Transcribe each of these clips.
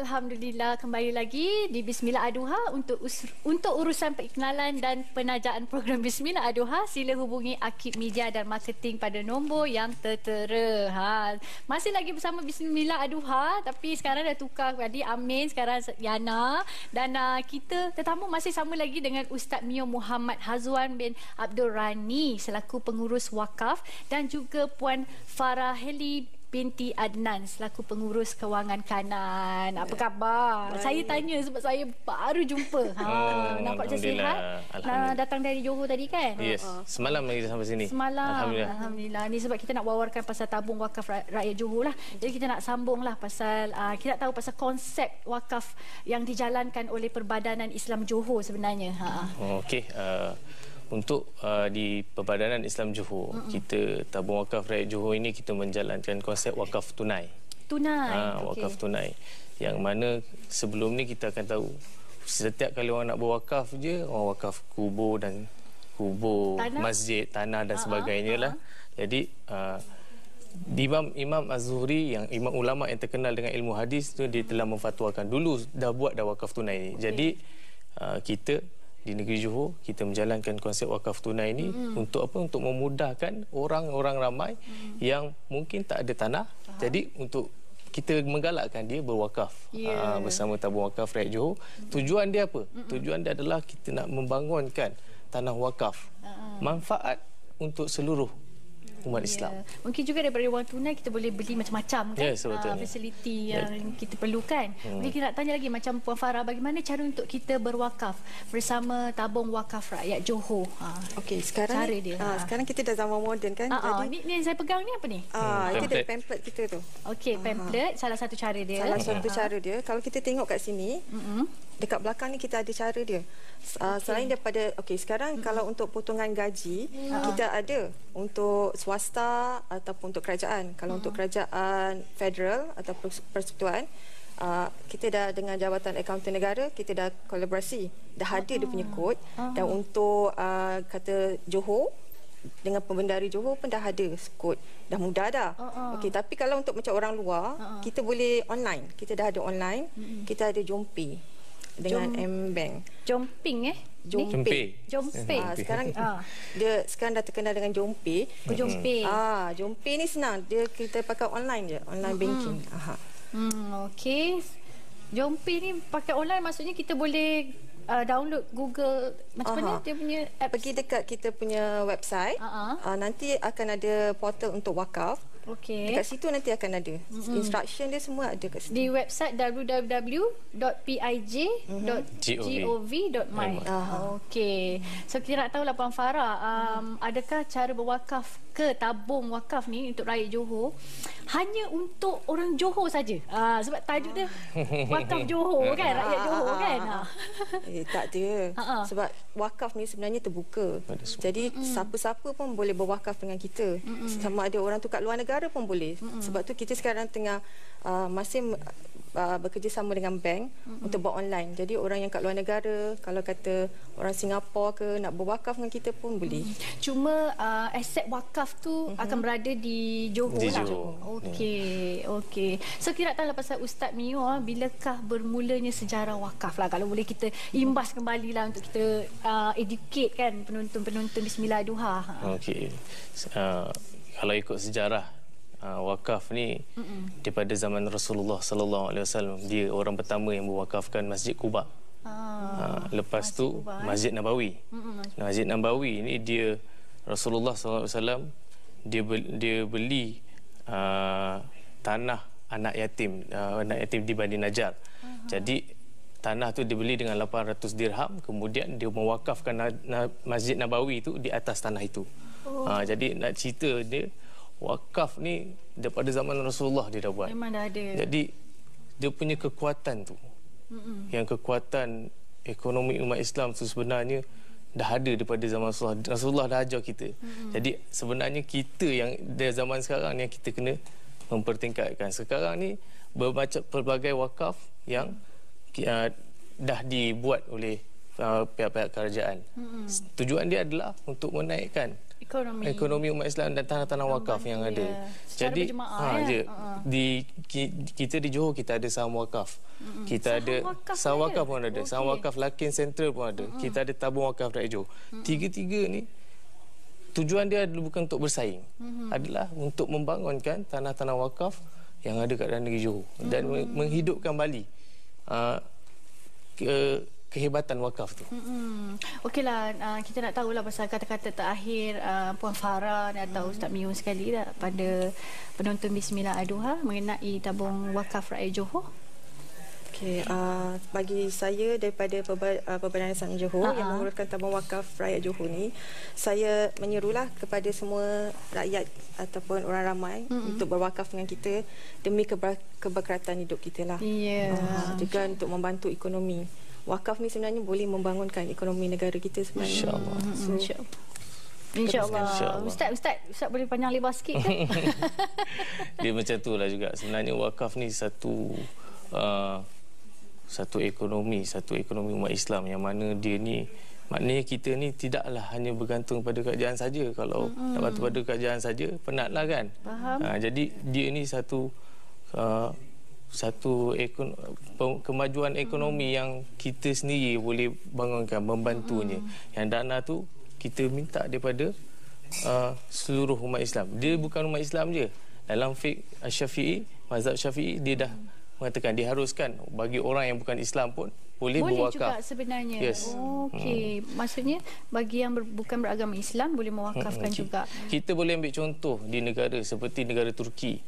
Alhamdulillah, kembali lagi di Bismillah Aduha untuk urusan perikenalan dan penajaan program Bismillah Aduha. Sila hubungi Akib Media dan Marketing pada nombor yang tertera. Masih lagi bersama Bismillah Aduha, tapi sekarang dah tukar tadi Amin, sekarang Yana, dan kita tetamu masih sama lagi dengan Ustaz Mio Muhammad Hazwan bin Abdul Rani selaku pengurus wakaf, dan juga Puan Farah Heli binti Adnan selaku pengurus kewangan kanan. Apa khabar? Baik. Saya tanya sebab saya baru jumpa. Nampak macam sihat. Datang dari Johor tadi kan? Yes. Semalam lagi sampai sini. Semalam. Alhamdulillah. Ni sebab kita nak wawarkan pasal tabung wakaf rakyat Johor lah. Jadi kita nak sambung lah pasal kita nak tahu pasal konsep wakaf yang dijalankan oleh Perbadanan Islam Johor sebenarnya. Okey. Untuk di Perbadanan Islam Johor, kita tabung wakaf rakyat Johor ini kita menjalankan konsep wakaf tunai. Wakaf tunai. Yang mana sebelum ni kita akan tahu setiap kali orang nak berwakaf je, orang wakaf kubur, tanah? Masjid, tanah dan sebagainya lah. Jadi Imam Az-Zuhri, yang imam ulama yang terkenal dengan ilmu hadis tu, dia telah memfatwakan dulu dah buat wakaf tunai ni. Jadi kita di negeri Johor kita menjalankan konsep wakaf tunai ini untuk apa? Untuk memudahkan orang-orang ramai yang mungkin tak ada tanah. Jadi untuk kita menggalakkan dia berwakaf bersama tabung wakaf rakyat Johor. Tujuan dia apa? Tujuan dia adalah kita nak membangunkan tanah wakaf. Manfaat untuk seluruh umat Islam. Mungkin juga daripada wang tunai kita boleh beli macam-macam kan, fasiliti yang kita perlukan. Mungkin kita nak tanya lagi macam Puan Farah, bagaimana cara untuk kita berwakaf bersama tabung wakaf rakyat Johor? Okey, sekarang cara dia. Sekarang kita dah zaman moden kan. Jadi ni yang saya pegang ni apa ni? Itu dari pamphlet kita tu. Okey, pamphlet salah satu cara dia. Salah satu cara dia. Kalau kita tengok kat sini, dekat belakang ni kita ada cara dia. Selain daripada sekarang kalau untuk potongan gaji kita ada untuk swasta ataupun untuk kerajaan. Kalau untuk kerajaan federal atau persekutuan, kita dah dengan Jabatan Akauntan Negara, kita dah kolaborasi, dah ada dia punya kod. Dan untuk kata Johor, dengan Pembendari Johor pun dah ada kod, dah mudah dah. Okey, tapi kalau untuk macam orang luar, kita boleh online. Kita dah ada online, kita ada Jompi dengan M-Bank. Jomping Jompe. Sekarang dia sekarang dah terkenal dengan Jompe. Jompe. Jompe ni senang. Dia kita pakai online je, online banking. Okey. Jompe ni pakai online, maksudnya kita boleh download Google macam mana dia punya apps? Pergi dekat kita punya website. Nanti akan ada portal untuk wakaf. Dekat situ nanti akan ada instruction dia, semua ada kat situ. Di website www.pij.gov.my. Okey. So kita nak tahu lah Puan Farah, adakah cara berwakaf ke tabung wakaf ni untuk rakyat Johor hanya untuk orang Johor saja? Sebab tajuk dia wakaf Johor kan, rakyat Johor kan. Tak ada. Sebab wakaf ni sebenarnya terbuka. Jadi siapa-siapa pun boleh berwakaf dengan kita. Sama ada orang tu kat luar negara pun boleh. Sebab tu kita sekarang tengah masih bekerjasama dengan bank untuk buat online. Jadi orang yang kat luar negara, kalau kata orang Singapura ke nak berwakaf dengan kita pun boleh. Cuma aset wakaf tu akan berada di Johor lah. Okey. So kira tak lah pasal Ustaz Mio, bilakah bermulanya sejarah wakaf lah, kalau boleh kita imbas kembali lah untuk kita educate kan penonton-penonton Bismillah Aduha. Okey. Kalau ikut sejarah wakaf ni daripada zaman Rasulullah sallallahu alaihi wasallam, dia orang pertama yang berwakafkan Masjid Quba. Lepas tu Masjid Nabawi. Masjid Nabawi ni dia Rasulullah sallallahu alaihi wasallam dia beli tanah anak yatim di Bani Najjar. Jadi tanah tu dibeli dengan 800 dirham, kemudian dia mewakafkan Masjid Nabawi tu di atas tanah itu. Jadi nak cerita dia wakaf ni daripada zaman Rasulullah dia dah buat. Memang dah ada. Jadi dia punya kekuatan tu, yang kekuatan ekonomi umat Islam tu sebenarnya dah ada daripada zaman Rasulullah. Rasulullah dah ajar kita. Jadi sebenarnya kita yang dari zaman sekarang ni yang kita kena mempertingkatkan. Sekarang ni pelbagai wakaf yang dah dibuat oleh pihak-pihak kerajaan. Tujuan dia adalah untuk menaikkan ekonomi umat Islam dan tanah-tanah wakaf yang ada. Jadi kita di Johor kita ada saham wakaf. Kita ada saham wakaf pun ada. Saham wakaf Lakin Central pun ada. Kita ada tabung wakaf rakyat Johor. Tiga-tiga ni tujuan dia adalah bukan untuk bersaing. Adalah untuk membangunkan tanah-tanah wakaf yang ada kat dalam negeri Johor dan menghidupkan kembali kehebatan wakaf tu. Okeylah, kita nak tahulah pasal kata-kata terakhir Puan Farah atau Ustaz Mio sekali lah pada penonton Bismillah Ad-Duha mengenai tabung wakaf rakyat Johor. Okey, bagi saya daripada Perbadan Islam Johor yang menguruskan tabung wakaf rakyat Johor ni, saya menyerulah kepada semua rakyat ataupun orang ramai untuk berwakaf dengan kita demi keberkatan hidup kita lah. Juga untuk membantu ekonomi. Wakaf ni sebenarnya boleh membangunkan ekonomi negara kita sebenarnya. InsyaAllah. InsyaAllah. Ustaz boleh panjang lebar sikit ke? Dia macam tu lah juga. Sebenarnya wakaf ni satu ekonomi umat Islam yang mana dia ni, maknanya kita ni tidaklah hanya bergantung pada kerajaan saja. Kalau nak bergantung pada kerajaan saja, penatlah kan. Faham. Jadi dia ni satu kemajuan ekonomi yang kita sendiri boleh bangunkan, membantunya. Yang dana tu kita minta daripada seluruh umat Islam. Dia bukan umat Islam je. Dalam fiqh Syafi'i, mazhab Syafi'i, dia dah mengatakan diharuskan bagi orang yang bukan Islam pun boleh berwakaf. Boleh juga sebenarnya. Yes. Okey, maksudnya bagi yang bukan beragama Islam boleh mewakafkan juga. Kita boleh ambil contoh di negara seperti negara Turki,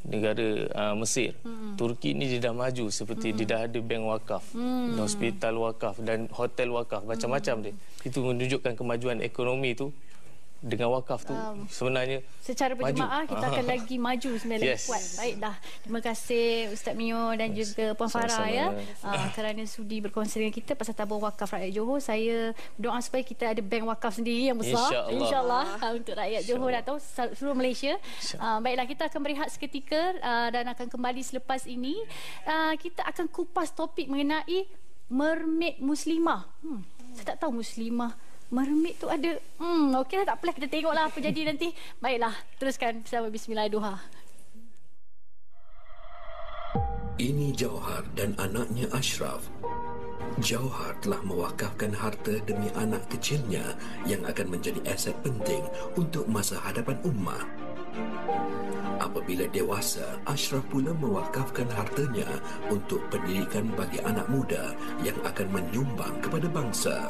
negara Mesir. Turki ni dia dah maju seperti dia dah ada bank wakaf, hospital wakaf dan hotel wakaf, macam-macam dia. Itu menunjukkan kemajuan ekonomi tu. Dengan wakaf tu sebenarnya secara berjemaah kita akan lagi maju sebenarnya. Kuat. Baiklah. Terima kasih Ustaz Mio dan juga Puan Farah ya kerana sudi berkongsi dengan kita pasal tabung wakaf rakyat Johor. Saya berdoa supaya kita ada bank wakaf sendiri yang besar insya-Allah untuk rakyat Johor atau seluruh Malaysia. Baiklah, kita akan berehat seketika dan akan kembali selepas ini. Kita akan kupas topik mengenai mermaid muslimah. Saya tak tahu muslimah mermaid tu ada. Okeylah, tak apalah, kita tengoklah apa jadi nanti. Baiklah, teruskan bersama Bismillah Ad-Duha. Ini Jauhar dan anaknya Ashraf. Jauhar telah mewakafkan harta demi anak kecilnya yang akan menjadi aset penting untuk masa hadapan ummah. Apabila dewasa, Ashraf pula mewakafkan hartanya untuk pendidikan bagi anak muda yang akan menyumbang kepada bangsa.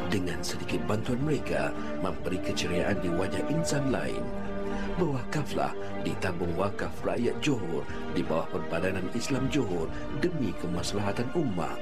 Dengan sedikit bantuan mereka memberi keceriaan di wajah insan lain. Berwakaflah di tabung wakaf rakyat Johor di bawah Perbadanan Islam Johor demi kemaslahatan ummah.